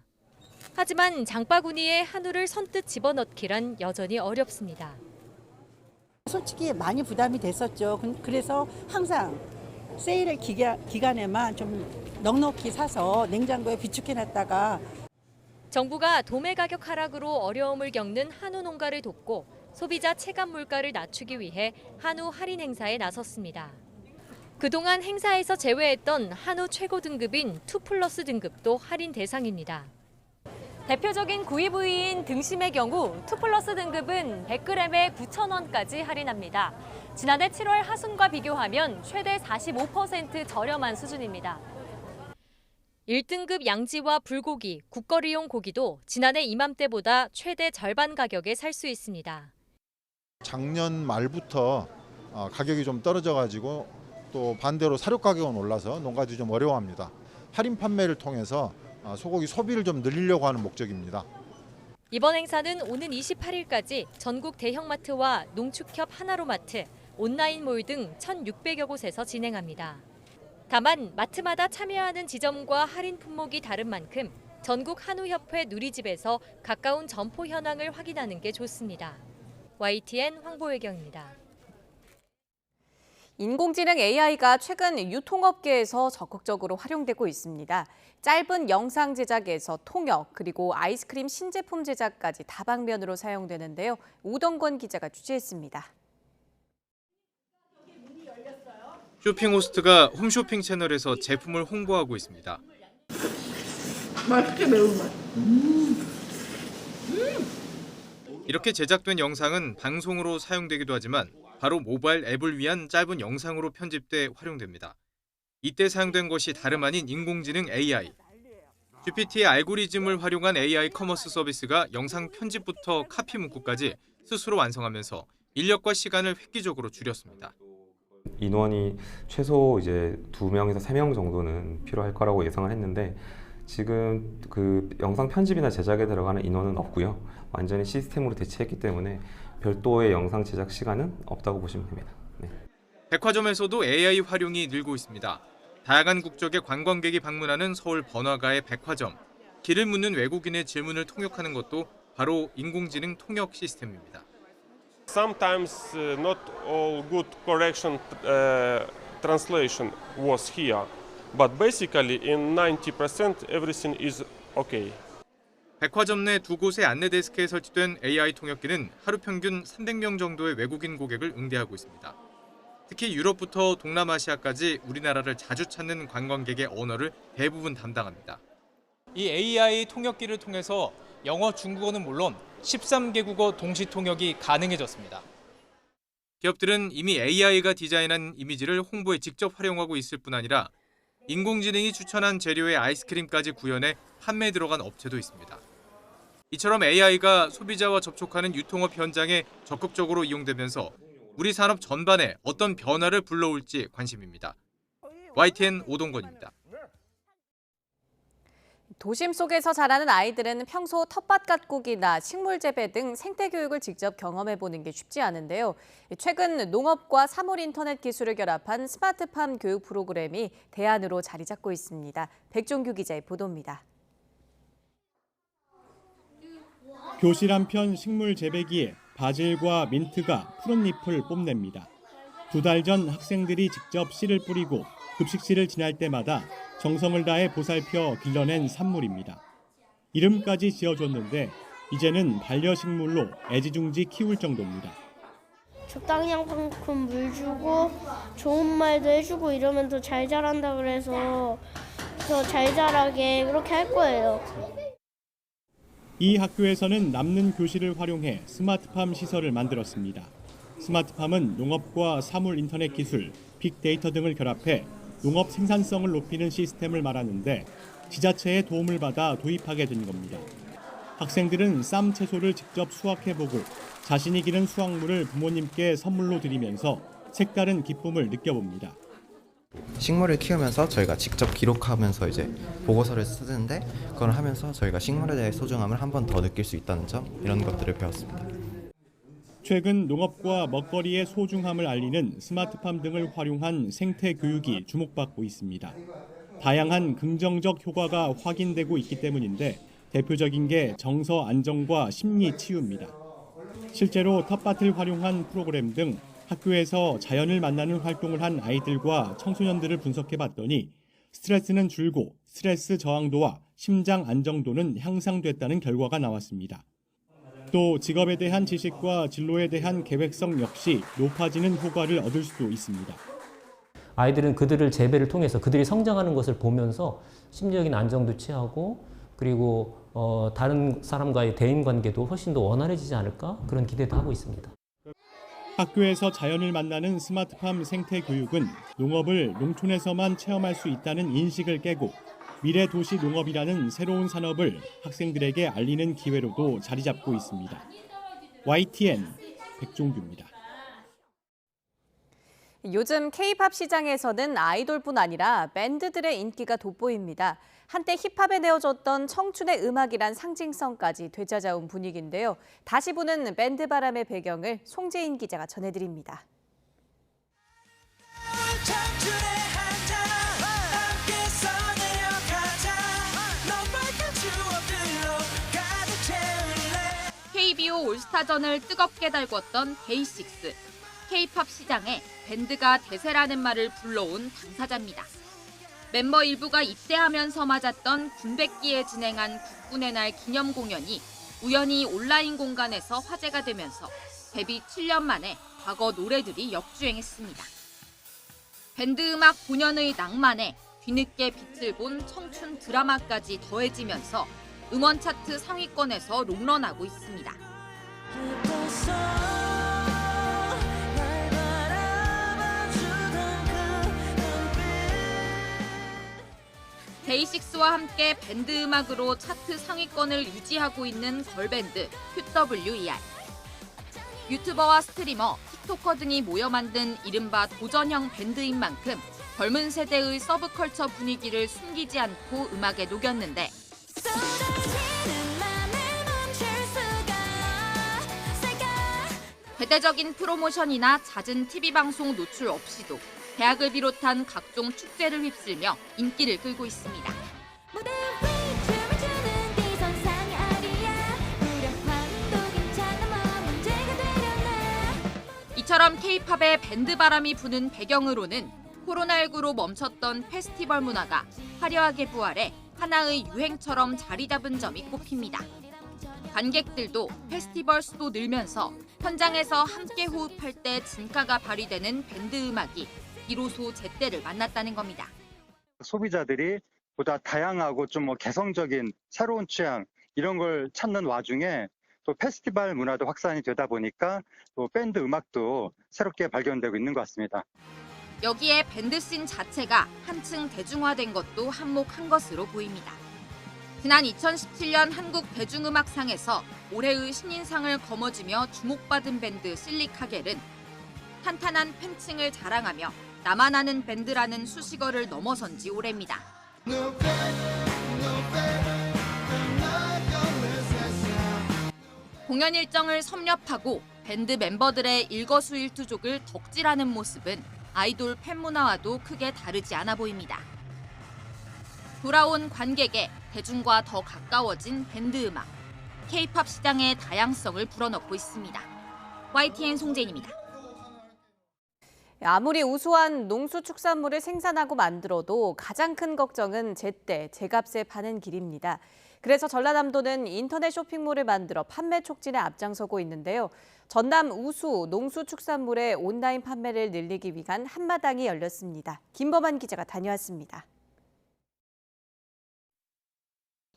하지만 장바구니에 한우를 선뜻 집어넣기란 여전히 어렵습니다. 솔직히 많이 부담이 됐었죠. 그래서 항상 세일 기간에만 좀 넉넉히 사서 냉장고에 비축해놨다가 정부가 도매 가격 하락으로 어려움을 겪는 한우 농가를 돕고 소비자 체감 물가를 낮추기 위해 한우 할인 행사에 나섰습니다. 그동안 행사에서 제외했던 한우 최고 등급인 2플러스 등급도 할인 대상입니다. 대표적인 구이 부위인 등심의 경우 2플러스 등급은 100g에 9,000원까지 할인합니다. 지난해 7월 하순과 비교하면 최대 45% 저렴한 수준입니다. 1등급 양지와 불고기, 국거리용 고기도 지난해 이맘때보다 최대 절반 가격에 살 수 있습니다. 작년 말부터 가격이 좀 떨어져가지고 또 반대로 사료 가격은 올라서 농가들이 좀 어려워합니다. 할인 판매를 통해서 소고기 소비를 좀 늘리려고 하는 목적입니다. 이번 행사는 오는 28일까지 전국 대형마트와 농축협 하나로마트, 온라인몰 등 1,600여 곳에서 진행합니다. 다만 마트마다 참여하는 지점과 할인 품목이 다른 만큼 전국 한우협회 누리집에서 가까운 점포 현황을 확인하는 게 좋습니다. YTN 황보혜경입니다. 인공지능 AI가 최근 유통업계에서 적극적으로 활용되고 있습니다. 짧은 영상 제작에서 통역, 그리고 아이스크림 신제품 제작까지 다방면으로 사용되는데요. 오동권 기자가 취재했습니다. 쇼핑 호스트가 홈쇼핑 채널에서 제품을 홍보하고 있습니다. 맛있게 매운맛. 이렇게 제작된 영상은 방송으로 사용되기도 하지만 바로 모바일 앱을 위한 짧은 영상으로 편집돼 활용됩니다. 이때 사용된 것이 다름 아닌 인공지능 AI. GPT의 알고리즘을 활용한 AI 커머스 서비스가 영상 편집부터 카피 문구까지 스스로 완성하면서 인력과 시간을 획기적으로 줄였습니다. 인원이 최소 이제 2명에서 3명 정도는 필요할 거라고 예상을 했는데 지금 그 영상 편집이나 제작에 들어가는 인원은 없고요. 완전히 시스템으로 대체했기 때문에 별도의 영상 제작 시간은 없다고 보시면 됩니다. 네. 백화점에서도 AI 활용이 늘고 있습니다. 다양한 국적의 관광객이 방문하는 서울 번화가의 백화점. 길을 묻는 외국인의 질문을 통역하는 것도 바로 인공지능 통역 시스템입니다. Sometimes not all good correction translation was here, but basically in 90% everything is okay. 백화점 내 두 곳의 안내 데스크에 설치된 AI 통역기는 하루 평균 300명 정도의 외국인 고객을 응대하고 있습니다. 특히 유럽부터 동남아시아까지 우리나라를 자주 찾는 관광객의 언어를 대부분 담당합니다. 이 AI 통역기를 통해서 영어, 중국어는 물론 13개국어 동시 통역이 가능해졌습니다. 기업들은 이미 AI가 디자인한 이미지를 홍보에 직접 활용하고 있을 뿐 아니라 인공지능이 추천한 재료의 아이스크림까지 구현해 판매에 들어간 업체도 있습니다. 이처럼 AI가 소비자와 접촉하는 유통업 현장에 적극적으로 이용되면서 우리 산업 전반에 어떤 변화를 불러올지 관심입니다. YTN 오동건입니다. 도심 속에서 자라는 아이들은 평소 텃밭 가꾸기나 식물 재배 등 생태 교육을 직접 경험해보는 게 쉽지 않은데요. 최근 농업과 사물 인터넷 기술을 결합한 스마트팜 교육 프로그램이 대안으로 자리 잡고 있습니다. 백종규 기자의 보도입니다. 교실 한편 식물 재배기에 바질과 민트가 푸른 잎을 뽐냅니다. 2달 전 학생들이 직접 씨를 뿌리고 급식실을 지날 때마다 정성을 다해 보살펴 길러낸 산물입니다. 이름까지 지어줬는데 이제는 반려식물로 애지중지 키울 정도입니다. 적당히 한만큼 물 주고 좋은 말도 해주고 이러면 더 잘 자란다 그래서 더 잘 자라게 그렇게 할 거예요. 이 학교에서는 남는 교실을 활용해 스마트팜 시설을 만들었습니다. 스마트팜은 농업과 사물 인터넷 기술, 빅데이터 등을 결합해 농업 생산성을 높이는 시스템을 말하는데 지자체의 도움을 받아 도입하게 된 겁니다. 학생들은 쌈 채소를 직접 수확해보고 자신이 기른 수확물을 부모님께 선물로 드리면서 색다른 기쁨을 느껴봅니다. 식물을 키우면서 저희가 직접 기록하면서 이제 보고서를 쓰는데 그걸 하면서 저희가 식물에 대해 소중함을 한 번 더 느낄 수 있다는 점, 이런 것들을 배웠습니다. 최근 농업과 먹거리의 소중함을 알리는 스마트팜 등을 활용한 생태 교육이 주목받고 있습니다. 다양한 긍정적 효과가 확인되고 있기 때문인데 대표적인 게 정서 안정과 심리 치유입니다. 실제로 텃밭을 활용한 프로그램 등 학교에서 자연을 만나는 활동을 한 아이들과 청소년들을 분석해봤더니 스트레스는 줄고 스트레스 저항도와 심장 안정도는 향상됐다는 결과가 나왔습니다. 또 직업에 대한 지식과 진로에 대한 계획성 역시 높아지는 효과를 얻을 수도 있습니다. 아이들은 그들을 재배를 통해서 그들이 성장하는 것을 보면서 심리적인 안정도 취하고 그리고 다른 사람과의 대인관계도 훨씬 더 원활해지지 않을까 그런 기대도 하고 있습니다. 학교에서 자연을 만나는 스마트팜 생태 교육은 농업을 농촌에서만 체험할 수 있다는 인식을 깨고 미래 도시 농업이라는 새로운 산업을 학생들에게 알리는 기회로도 자리 잡고 있습니다. YTN 백종규입니다. 요즘 K-팝 시장에서는 아이돌뿐 아니라 밴드들의 인기가 돋보입니다. 한때 힙합에 내어줬던 청춘의 음악이란 상징성까지 되찾아온 분위기인데요. 다시 보는 밴드 바람의 배경을 송재인 기자가 전해드립니다. KBO 올스타전을 뜨겁게 달궜던 데이식스. K-팝 시장에 밴드가 대세라는 말을 불러온 당사자입니다. 멤버 일부가 입대하면서 맞았던 군백기에 진행한 국군의 날 기념 공연이 우연히 온라인 공간에서 화제가 되면서 데뷔 7년 만에 과거 노래들이 역주행했습니다. 밴드 음악 본연의 낭만에 뒤늦게 빛을 본 청춘 드라마까지 더해지면서 음원 차트 상위권에서 롱런하고 있습니다. 데이식스와 함께 밴드 음악으로 차트 상위권을 유지하고 있는 걸밴드 QWER. 유튜버와 스트리머, 틱토커 등이 모여 만든 이른바 도전형 밴드인 만큼 젊은 세대의 서브컬처 분위기를 숨기지 않고 음악에 녹였는데 대대적인 프로모션이나 잦은 TV방송 노출 없이도 대학을 비롯한 각종 축제를 휩쓸며 인기를 끌고 있습니다. 이처럼 K-팝의 밴드 바람이 부는 배경으로는 코로나19로 멈췄던 페스티벌 문화가 화려하게 부활해 하나의 유행처럼 자리 잡은 점이 꼽힙니다. 관객들도 페스티벌 수도 늘면서 현장에서 함께 호흡할 때 진가가 발휘되는 밴드 음악이 비로소 제때를 만났다는 겁니다. 소비자들이 보다 다양하고 좀 개성적인 새로운 취향 이런 걸 찾는 와중에 또 페스티벌 문화도 확산이 되다 보니까 또 밴드 음악도 새롭게 발견되고 있는 것 같습니다. 여기에 밴드 씬 자체가 한층 대중화된 것도 한몫한 것으로 보입니다. 지난 2017년 한국 대중음악상에서 올해의 신인상을 거머쥐며 주목받은 밴드 실리카겔은 탄탄한 팬층을 자랑하며 나만 아는 밴드라는 수식어를 넘어선 지 오래입니다. 공연 일정을 섭렵하고 밴드 멤버들의 일거수일투족을 덕질하는 모습은 아이돌 팬 문화와도 크게 다르지 않아 보입니다. 돌아온 관객에 대중과 더 가까워진 밴드 음악. K-팝 시장의 다양성을 불어넣고 있습니다. YTN 송재인입니다. 아무리 우수한 농수축산물을 생산하고 만들어도 가장 큰 걱정은 제때, 제값에 파는 길입니다. 그래서 전라남도는 인터넷 쇼핑몰을 만들어 판매 촉진에 앞장서고 있는데요. 전남 우수 농수축산물의 온라인 판매를 늘리기 위한 한마당이 열렸습니다. 김범한 기자가 다녀왔습니다.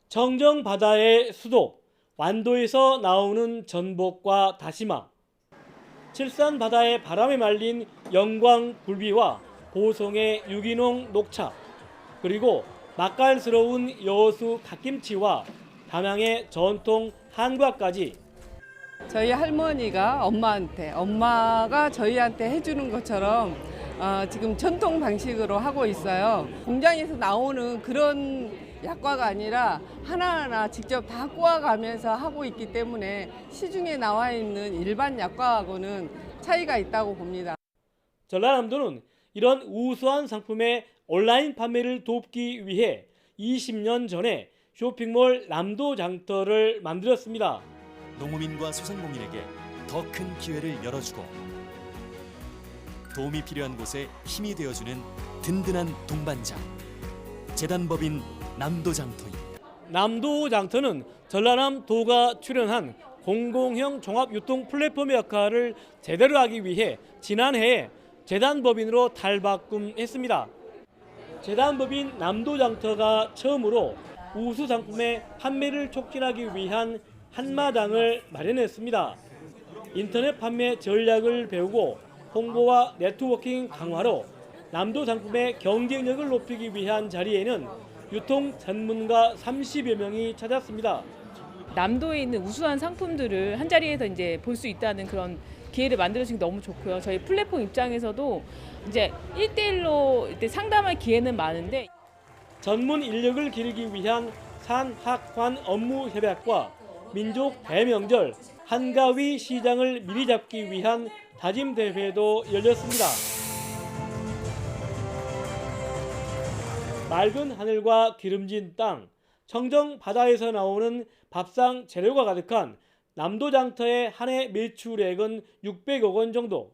청정 바다의 수도 완도에서 나오는 전복과 다시마, 칠산 바다의 바람에 말린 영광 굴비와 보송의 유기농 녹차, 그리고 맛깔스러운 여수 갓김치와 담양의 전통 한과까지 저희 할머니가 엄마가 저희한테 해주는 것처럼 지금 전통 방식으로 하고 있어요. 공장에서 나오는 그런 약과가 아니라 하나하나 직접 다 꼬아가면서 하고 있기 때문에 시중에 나와 있는 일반 약과하고는 차이가 있다고 봅니다. 전라남도는 이런 우수한 상품의 온라인 판매를 돕기 위해 20년 전에 쇼핑몰 남도장터를 만들었습니다. 농어민과 소상공인에게 더 큰 기회를 열어주고 도움이 필요한 곳에 힘이 되어주는 든든한 동반자, 재단법인 남도장터입니다. 남도장터는 전라남도가 출연한 공공형 종합유통 플랫폼의 역할을 제대로 하기 위해 지난해에 재단법인으로 탈바꿈했습니다. 재단법인 남도장터가 처음으로 우수 상품의 판매를 촉진하기 위한 한마당을 마련했습니다. 인터넷 판매 전략을 배우고 홍보와 네트워킹 강화로 남도 상품의 경쟁력을 높이기 위한 자리에는 유통 전문가 30여 명이 찾았습니다. 남도에 있는 우수한 상품들을 한 자리에서 이제 볼 수 있다는 그런 기회를 만들어주신 게 너무 좋고요. 저희 플랫폼 입장에서도 이제 1대1로 상담할 기회는 많은데 전문 인력을 기르기 위한 산학환 업무 협약과 민족 대명절 한가위 시장을 미리 잡기 위한 다짐 대회도 열렸습니다. 맑은 하늘과 기름진 땅, 청정 바다에서 나오는 밥상 재료가 가득한 남도장터의 한 해 매출액은 600억 원 정도.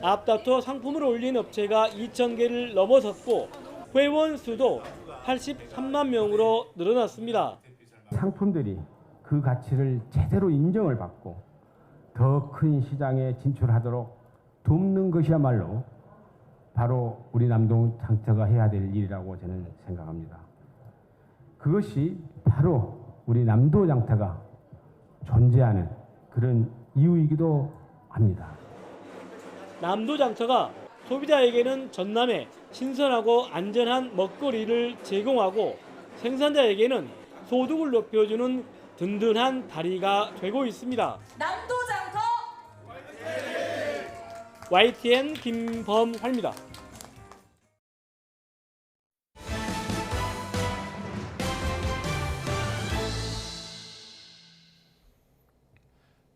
앞다퉈 상품을 올린 업체가 2,000개를 넘어섰고 회원 수도 83만 명으로 늘어났습니다. 상품들이 그 가치를 제대로 인정을 받고 더 큰 시장에 진출하도록 돕는 것이야말로 바로 우리 남도장터가 해야 될 일이라고 저는 생각합니다. 그것이 바로 우리 남도장터가 존재하는 그런 이유이기도 합니다. 남도장터가 소비자에게는 전남의 신선하고 안전한 먹거리를 제공하고 생산자에게는 소득을 높여주는 든든한 다리가 되고 있습니다. 남도장터 YTN 김범환입니다.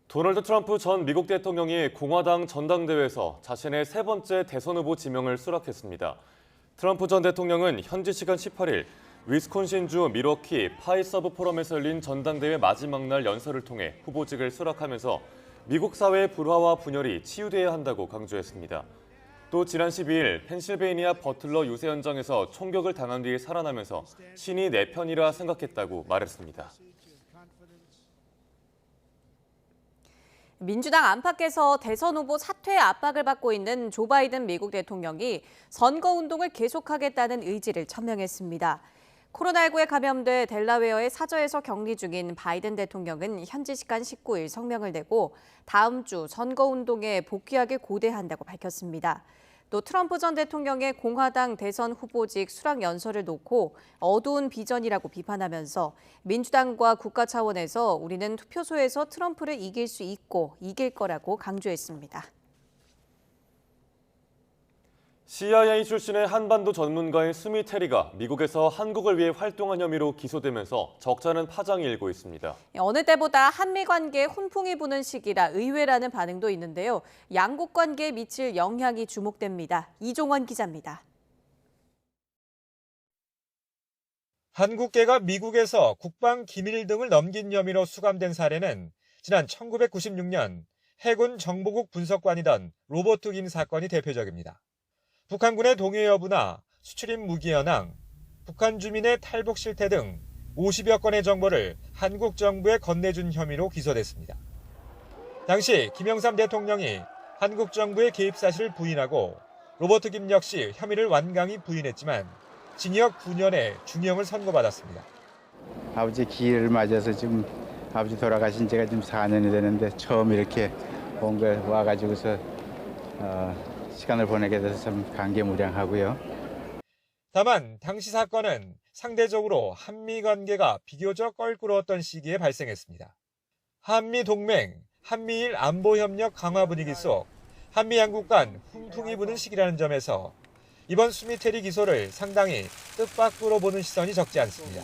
도널드 트럼프 전 미국 대통령이 공화당 전당대회에서 자신의 세 번째 대선 후보 지명을 수락했습니다. 트럼프 전 대통령은 현지 시간 18일 위스콘신주 밀워키 파이서브 포럼에서 열린 전당대회 마지막 날 연설을 통해 후보직을 수락하면서 미국 사회의 불화와 분열이 치유돼야 한다고 강조했습니다. 또 지난 12일 펜실베이니아 버틀러 유세 현장에서 총격을 당한 뒤에 살아나면서 신이 내 편이라 생각했다고 말했습니다. 민주당 안팎에서 대선 후보 사퇴 압박을 받고 있는 조 바이든 미국 대통령이 선거운동을 계속하겠다는 의지를 천명했습니다. 코로나19에 감염돼 델라웨어의 사저에서 격리 중인 바이든 대통령은 현지 시간 19일 성명을 내고 다음 주 선거운동에 복귀하길 고대한다고 밝혔습니다. 또 트럼프 전 대통령의 공화당 대선 후보직 수락 연설을 놓고 어두운 비전이라고 비판하면서 민주당과 국가 차원에서 우리는 투표소에서 트럼프를 이길 수 있고 이길 거라고 강조했습니다. CIA 출신의 한반도 전문가인 스미 테리가 미국에서 한국을 위해 활동한 혐의로 기소되면서 적잖은 파장이 일고 있습니다. 어느 때보다 한미 관계에 훈풍이 부는 시기라 의외라는 반응도 있는데요. 양국 관계에 미칠 영향이 주목됩니다. 이종원 기자입니다. 한국계가 미국에서 국방 기밀 등을 넘긴 혐의로 수감된 사례는 지난 1996년 해군 정보국 분석관이던 로버트 김 사건이 대표적입니다. 북한군의 동해 여부나 수출입 무기 현황, 북한 주민의 탈북 실태 등 50여 건의 정보를 한국 정부에 건네준 혐의로 기소됐습니다. 당시 김영삼 대통령이 한국 정부의 개입 사실을 부인하고 로버트 김 역시 혐의를 완강히 부인했지만 징역 9년의 중형을 선고받았습니다. 아버지 기일을 맞아서 지금 아버지 돌아가신 지가 지금 4년이 되는데 처음 이렇게 온 걸 와가지고서 시간을 보내게 돼서 참 감개무량하고요. 다만 당시 사건은 상대적으로 한미 관계가 비교적 껄끄러웠던 시기에 발생했습니다. 한미 동맹, 한미일 안보협력 강화 분위기 속 한미 양국 간 훈풍이 부는 시기라는 점에서 이번 수미테리 기소를 상당히 뜻밖으로 보는 시선이 적지 않습니다.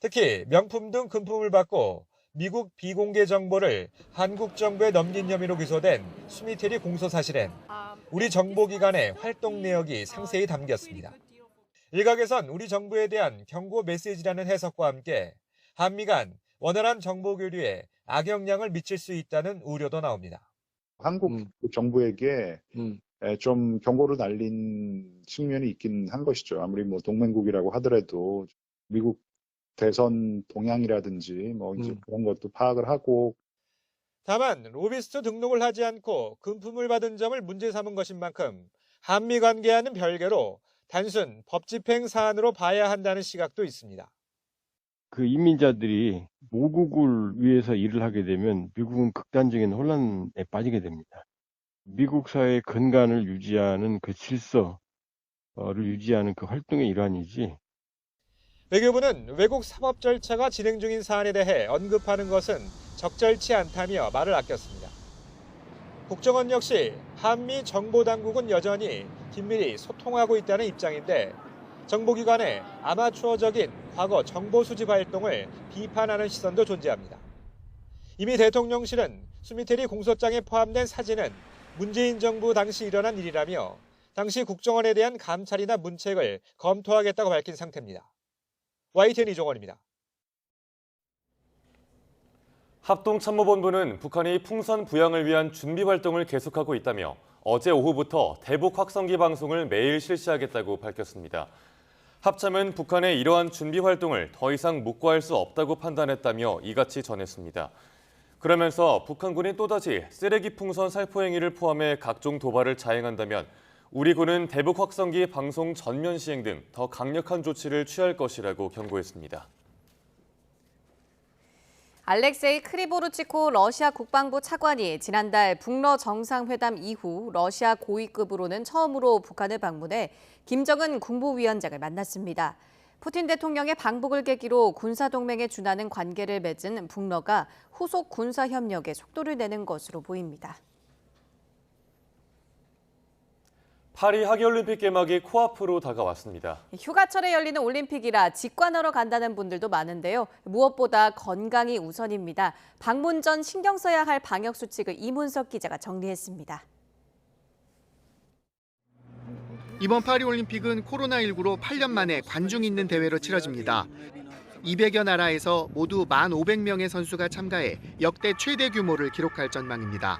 특히 명품 등 금품을 받고 미국 비공개 정보를 한국 정부에 넘긴 혐의로 기소된 수미테리 공소 사실엔 우리 정보기관의 활동 내역이 상세히 담겼습니다. 일각에선 우리 정부에 대한 경고 메시지라는 해석과 함께 한미 간 원활한 정보 교류에 악영향을 미칠 수 있다는 우려도 나옵니다. 한국 정부에게 좀 경고를 날린 측면이 있긴 한 것이죠. 아무리 뭐 동맹국이라고 하더라도 미국 대선 동향이라든지 뭐 이제 그런 것도 파악을 하고. 다만 로비스트 등록을 하지 않고 금품을 받은 점을 문제 삼은 것인 만큼 한미 관계와는 별개로 단순 법 집행 사안으로 봐야 한다는 시각도 있습니다. 그 이민자들이 모국을 위해서 일을 하게 되면 미국은 극단적인 혼란에 빠지게 됩니다. 미국 사회의 근간을 유지하는 그 질서를 유지하는 그 활동의 일환이지. 외교부는 외국 사법 절차가 진행 중인 사안에 대해 언급하는 것은 적절치 않다며 말을 아꼈습니다. 국정원 역시 한미 정보당국은 여전히 긴밀히 소통하고 있다는 입장인데 정보기관의 아마추어적인 과거 정보 수집 활동을 비판하는 시선도 존재합니다. 이미 대통령실은 수미테리 공소장에 포함된 사진은 문재인 정부 당시 일어난 일이라며 당시 국정원에 대한 감찰이나 문책을 검토하겠다고 밝힌 상태입니다. YTN 이종원입니다. 합동참모본부는 북한이 풍선 부양을 위한 준비 활동을 계속하고 있다며 어제 오후부터 대북 확성기 방송을 매일 실시하겠다고 밝혔습니다. 합참은 북한의 이러한 준비 활동을 더 이상 묵과할 수 없다고 판단했다며 이같이 전했습니다. 그러면서 북한군이 또다시 쓰레기 풍선 살포 행위를 포함해 각종 도발을 자행한다면 우리 군은 대북 확성기 방송 전면 시행 등 더 강력한 조치를 취할 것이라고 경고했습니다. 알렉세이 크리보르치코 러시아 국방부 차관이 지난달 북러 정상회담 이후 러시아 고위급으로는 처음으로 북한을 방문해 김정은 국무위원장을 만났습니다. 푸틴 대통령의 방북을 계기로 군사동맹에 준하는 관계를 맺은 북러가 후속 군사협력에 속도를 내는 것으로 보입니다. 파리 하계올림픽 개막이 코앞으로 다가왔습니다. 휴가철에 열리는 올림픽이라 직관하러 간다는 분들도 많은데요. 무엇보다 건강이 우선입니다. 방문 전 신경 써야 할 방역 수칙을 이문석 기자가 정리했습니다. 이번 파리올림픽은 코로나19로 8년 만에 관중 있는 대회로 치러집니다. 200여 나라에서 모두 1,500명의 선수가 참가해 역대 최대 규모를 기록할 전망입니다.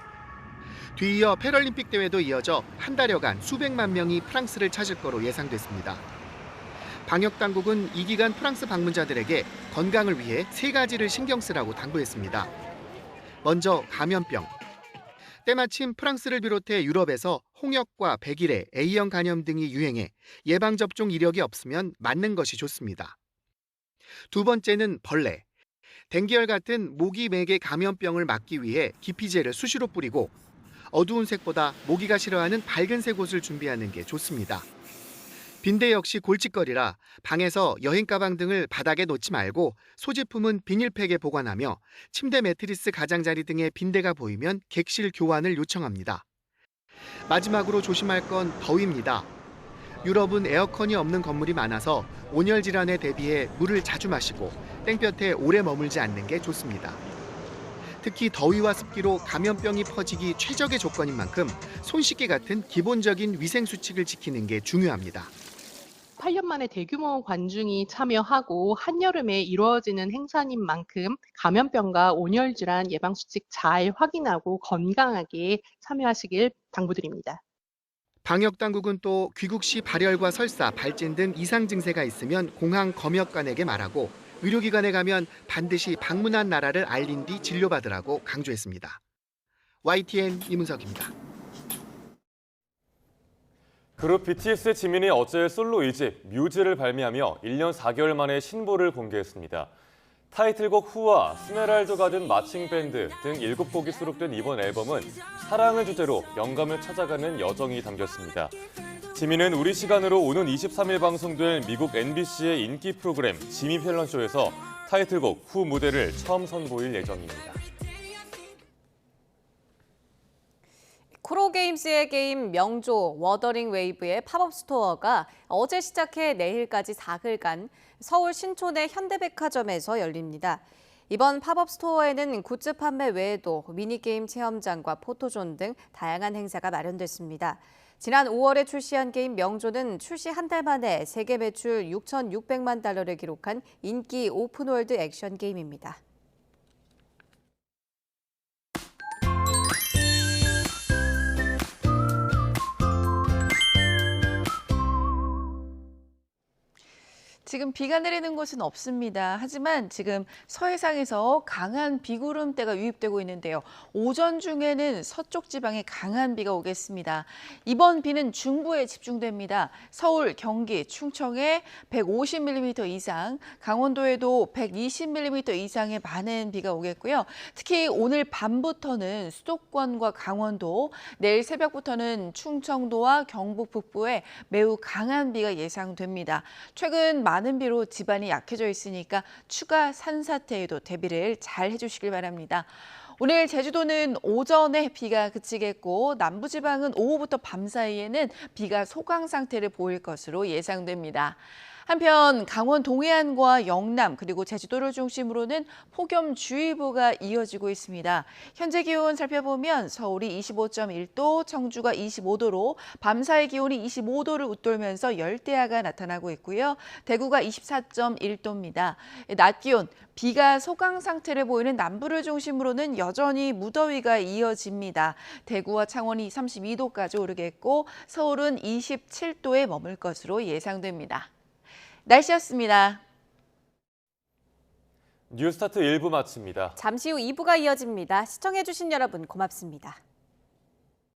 뒤이어 패럴림픽 대회도 이어져 한 달여간 수백만 명이 프랑스를 찾을 거로 예상됐습니다. 방역당국은 이 기간 프랑스 방문자들에게 건강을 위해 3가지를 신경 쓰라고 당부했습니다. 먼저 감염병. 때마침 프랑스를 비롯해 유럽에서 홍역과 백일의 A형 간염 등이 유행해 예방접종 이력이 없으면 맞는 것이 좋습니다. 두 번째는 벌레. 댕기열 같은 모기 매개 감염병을 막기 위해 기피제를 수시로 뿌리고 어두운 색보다 모기가 싫어하는 밝은색 옷을 준비하는 게 좋습니다. 빈대 역시 골칫거리라 방에서 여행 가방 등을 바닥에 놓지 말고 소지품은 비닐팩에 보관하며 침대 매트리스 가장자리 등에 빈대가 보이면 객실 교환을 요청합니다. 마지막으로 조심할 건 더위입니다. 유럽은 에어컨이 없는 건물이 많아서 온열 질환에 대비해 물을 자주 마시고 땡볕에 오래 머물지 않는 게 좋습니다. 특히 더위와 습기로 감염병이 퍼지기 최적의 조건인 만큼 손 씻기 같은 기본적인 위생 수칙을 지키는 게 중요합니다. 8년 만에 대규모 관중이 참여하고 한여름에 이루어지는 행사인 만큼 감염병과 온열 질환 예방 수칙 잘 확인하고 건강하게 참여하시길 당부드립니다. 방역 당국은 또 귀국 시 발열과 설사, 발진 등 이상 증세가 있으면 공항 검역관에게 말하고 의료기관에 가면 반드시 방문한 나라를 알린 뒤 진료받으라고 강조했습니다. YTN 이문석입니다. 그룹 BTS의 지민이 어제 솔로 2집 뮤즈를 발매하며 1년 4개월 만에 신보를 공개했습니다. 타이틀곡 후와 스메랄드 가든 마칭 밴드 등 7곡이 수록된 이번 앨범은 사랑을 주제로 영감을 찾아가는 여정이 담겼습니다. 지민은 우리 시간으로 오는 23일 방송될 미국 MBC의 인기 프로그램 지미 펠런 쇼에서 타이틀곡 후 무대를 처음 선보일 예정입니다. 크로게임스의 게임 명조 워더링 웨이브의 팝업 스토어가 어제 시작해 내일까지 사흘간 서울 신촌의 현대백화점에서 열립니다. 이번 팝업 스토어에는 굿즈 판매 외에도 미니게임 체험장과 포토존 등 다양한 행사가 마련됐습니다. 지난 5월에 출시한 게임 명조는 출시 한 달 만에 세계 매출 6,600만 달러를 기록한 인기 오픈월드 액션 게임입니다. 지금 비가 내리는 곳은 없습니다. 하지만 지금 서해상에서 강한 비구름대가 유입되고 있는데요. 오전 중에는 서쪽 지방에 강한 비가 오겠습니다. 이번 비는 중부에 집중됩니다. 서울, 경기, 충청에 150mm 이상, 강원도에도 120mm 이상의 많은 비가 오겠고요. 특히 오늘 밤부터는 수도권과 강원도, 내일 새벽부터는 충청도와 경북 북부에 매우 강한 비가 예상됩니다. 최근 많은 비로 집안이 약해져 있으니까 추가 산사태에도 대비를 잘 해주시길 바랍니다. 오늘 제주도는 오전에 비가 그치겠고 남부지방은 오후부터 밤 사이에는 비가 소강 상태를 보일 것으로 예상됩니다. 한편 강원 동해안과 영남 그리고 제주도를 중심으로는 폭염주의보가 이어지고 있습니다. 현재 기온 살펴보면 서울이 25.1도, 청주가 25도로 밤사이 기온이 25도를 웃돌면서 열대야가 나타나고 있고요. 대구가 24.1도입니다. 낮 기온, 비가 소강 상태를 보이는 남부를 중심으로는 여전히 무더위가 이어집니다. 대구와 창원이 32도까지 오르겠고 서울은 27도에 머물 것으로 예상됩니다. 날씨였습니다. 뉴스타트 1부 마칩니다. 잠시 후 2부가 이어집니다. 시청해주신 여러분 고맙습니다.